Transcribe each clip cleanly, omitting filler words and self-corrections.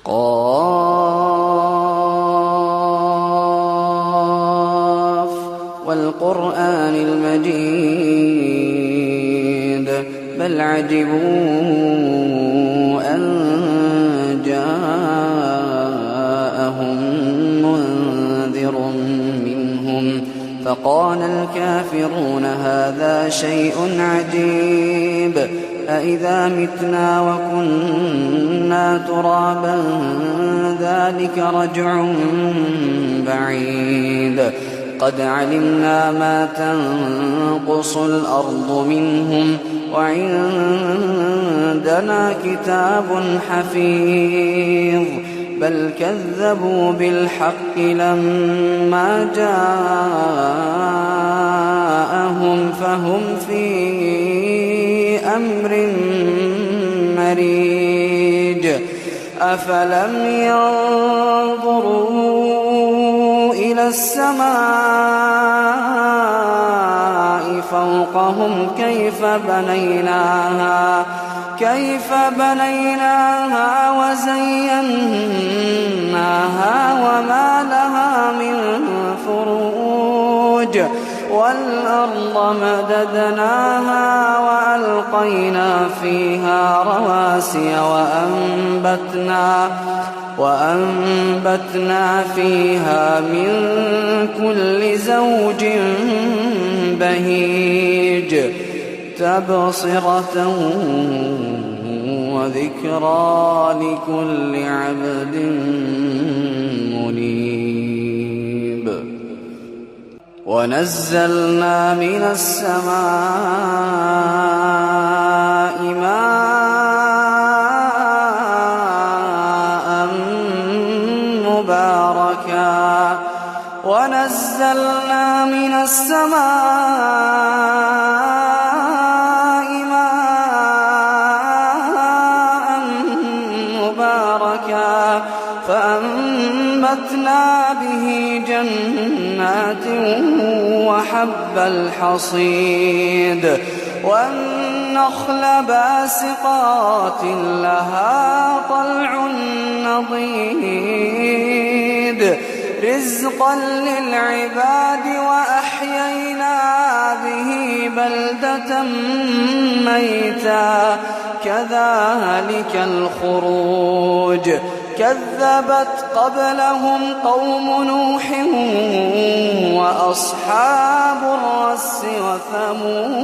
قاف والقرآن المجيد بل عجبوا أن جاءهم منذر منهم فقال الكافرون هذا شيء عجيب أإذا متنا وكنا ترابا ذلك رجع بعيد قد علمنا ما تنقص الأرض منهم وعندنا كتاب حفيظ بل كذبوا بالحق لما جاءهم فهم في أمر مريج أفلم ينظروا إلى السماء فوقهم كيف بنيناها وزيناها وما لها من فروج والأرض مددناها وألقينا فيها رواسي وأنبتنا فيها من كل زوج بهيج تبصرة وذكرى لكل عبد منيب ونزلنا من السماء ماء مباركا فأنبتنا به جنات وحب الحصيد والنخل باسقات لها طلع نضيد رزقا للعباد وأحيينا به بلدة ميتا كذلك الخروج كذبت قبلهم قوم نوح وأصحاب الرس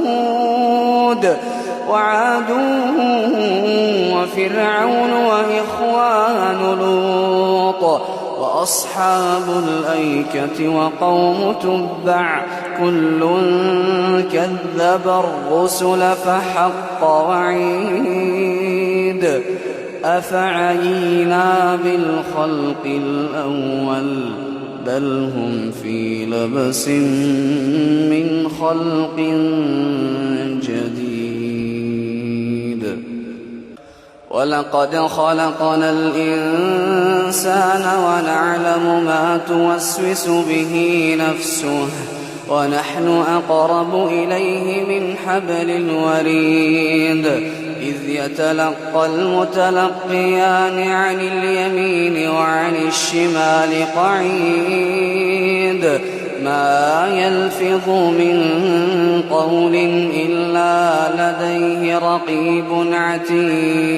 وثمود وعاد وفرعون وإخوان لوط وأصحاب الأيكة وقوم تبع كل كذب الرسل فحق وعيد أفعينا بالخلق الأول بل هم في لبس من خلق جديد ولقد خلقنا الإنسان ونعلم ما توسوس به نفسه ونحن أقرب إليه من حبل الوريد إذ يتلقى المتلقيان عن اليمين وعن الشمال قعيد ما يلفظ من قول إلا لديه رقيب عتيد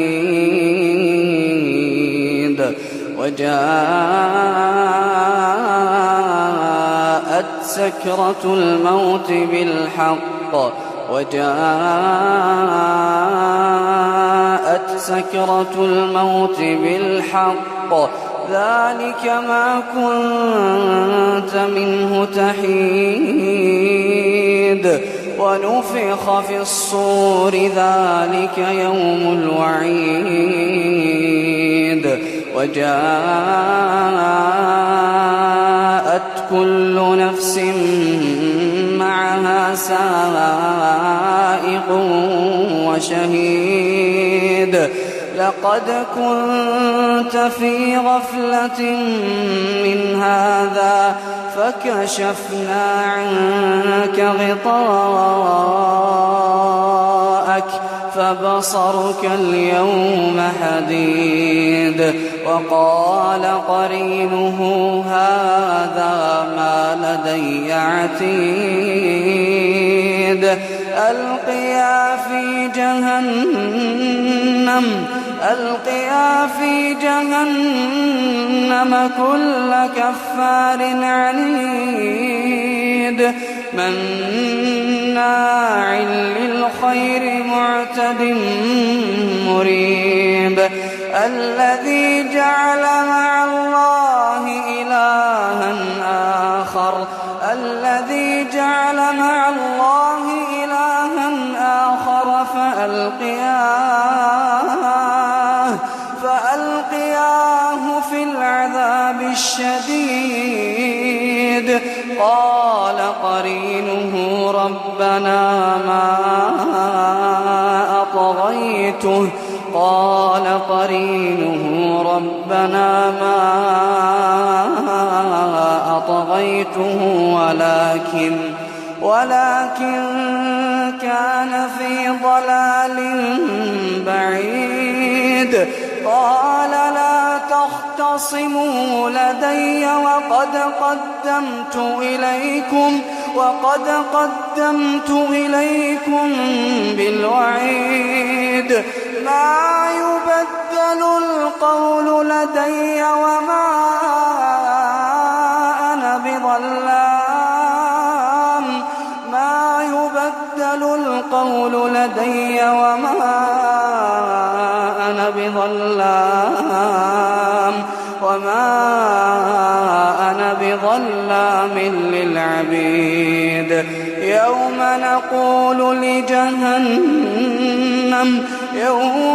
وجاءت سكرة الموت بالحق ذلك ما كنت منه تحيد ونفخ في الصور ذلك يوم الوعيد وجاءت كل نفس معها سائق وشهيد لقد كنت في غفلة من هذا فكشفنا عنك غطاءك فبصرك اليوم حديد. وقال قرينه هذا ما لدي عتيد. ألقيا في جهنم كل كفار عنيد مناع للخير معتد مريب. الذي جعل مع الله إلها آخر فألقياه في العذاب الشديد. قال قرينه ربنا ما أطغيته ولكن كان في ضلال بعيد. قال لا تختصموا لدي وقد قدمت إليكم بالوعيد. ما يبدل القول لدي وما أنا بظلام للعبيد. يوم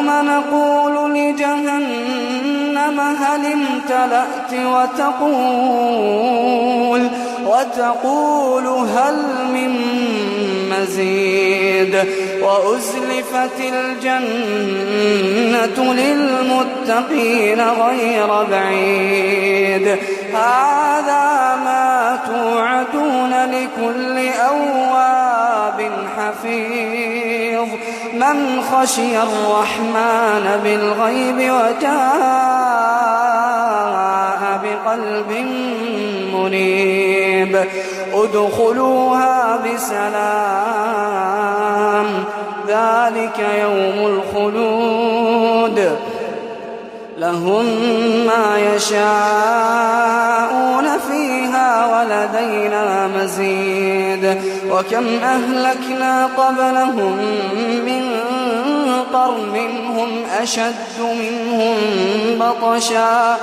نقول لجهنم هل امتلأت وتقول هل من مزيد. وأزلفت الجنة للمتقين غير بعيد. هذا ما توعدون لكل أواب حفيظ من خشي الرحمن بالغيب وجاء بقلب منيب. ادخلوها بسلام ذلك يوم الخلود. لهم ما يشاءون فيها ولدينا مزيد. وكم أهلكنا قبلهم من قرن هم أشد منهم بطشا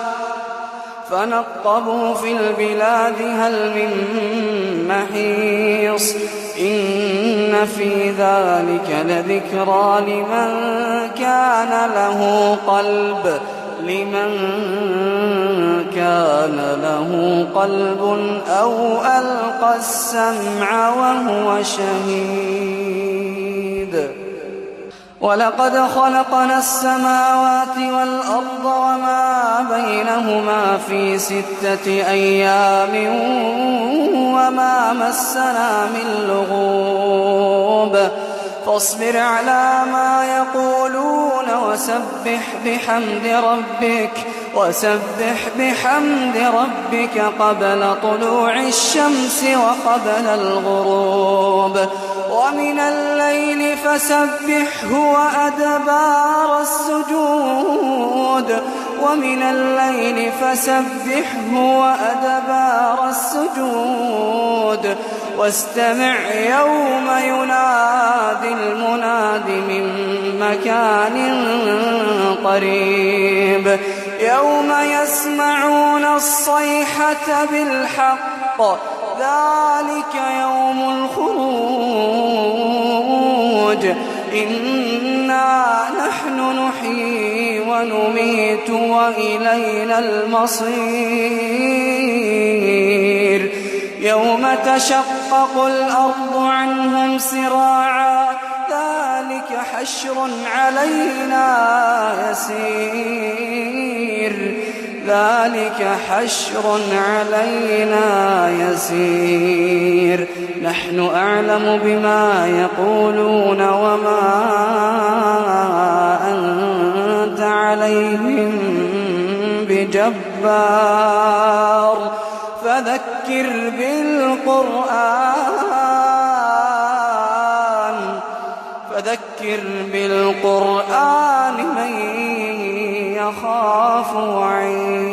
فنقبوا في البلاد هل من محيص. إن في ذلك لذكرى لمن كان له قلب أو ألقى السمع وهو شهيد. ولقد خلقنا السماوات والأرض وما بينهما في 6 أيام وما مسنا من لغوب. فاصبر على ما يقولون وسبح بحمد ربك قبل طلوع الشمس وقبل الغروب. ومن الليل فسبحه وأدبار السجود واستمع يوم ينادي المناد من مكان قريب. يوم يسمعون الصيحة بالحق ذلك يوم الخروج. إنا نحن نحيي ونميت وإلينا المصير. يوم تشقق الأرض عنهم سراعا ذلك حشر علينا يسير. نحن أعلم بما يقولون وما أنت عليهم بجبار فذكر بالقرآن من يخاف وعيد